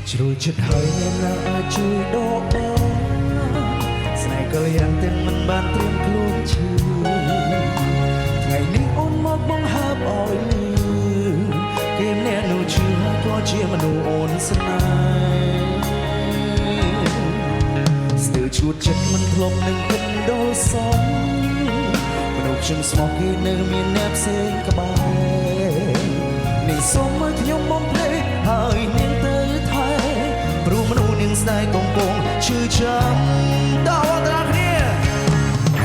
ជួយចិត្តហើយអ្នកណាអាចជួយដកបងស្នេហ៍ក៏យ៉ាងទាំងមិនបានត្រៀមខ្លួនឈឺថ្ងៃនេះអូនមកបង្ហើបអោយលឺគេអ្នកនោះឈឺហើយក៏ជាមនុស្សអូនស្នេហ៍ស្ទើរឈួតចិត្តមិនធ្លាប់នឹងគិតដល់សមមនុស្សខ្ញុំស្មោះគេនៅមានអ្នកផ្សេងក្បែរនាងសូមឲ្យខ្ញុំបំភ្លេចហើយនាងទៅថែព្រោះមនុស្សនាងស្នេហ៍កំពុងឈឺចាំដល់អត់គ្នា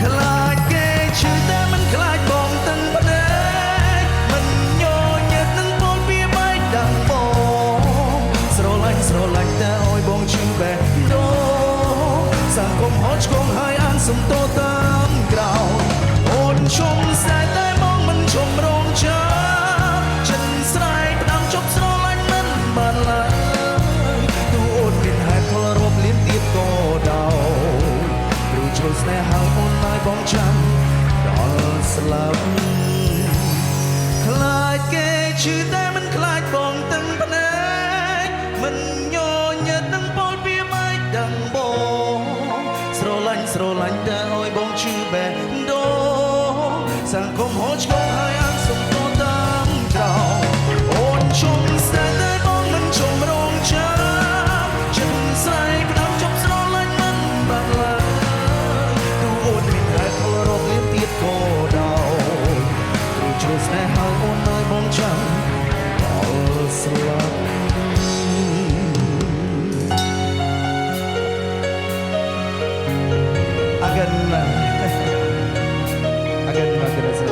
ខ្លាចគេឈឺតែមិនខ្លាចបងទាំងផ្នែកមិនញញឹកនឹងបងពីបែកដាំបងស្រឡាញ់តែឲ្យបងឈឺបែបដូសង្គមហត់ឆ្កងហើយអានសំទោតាមក្រោយអូនជុំស្នេហ៍តែបងមិនជុំរងចាំចិនស្រ័យផ្ដាំជប់ស្រឡាញ់មិនបានឡើយទូអូនមានហេតុផលរាប់លានទៀតក៏ដោយព្រោះចូលស្នេហ៍ហើយអូនហើយបងចាំដល់ស្លាប់ខ្លាចគេឈឺតែមិនខ្លាចបងទាំងភ្នែកមិនញញឹកនឹងពលពីបែកដាំបងស្រឡាញ់តែឲ្យបងឈឺបែបដូសង្គមហូរឆ្កងហើយអានសំទោតាមក្រោយអូនជុំស្នេហ៍តែបងមិនជុំរងចាំចិនស្រ័យផ្ដាំជប់ស្រឡាញ់មិនបានឡើយទូអូនមានហេតុផលរាប់លានទៀតក៏ដោយព្រោះជ្រុលស្នេហ៍ហើយអូនឲ្យបងចាំដល់ស្លាប់Again, gracias.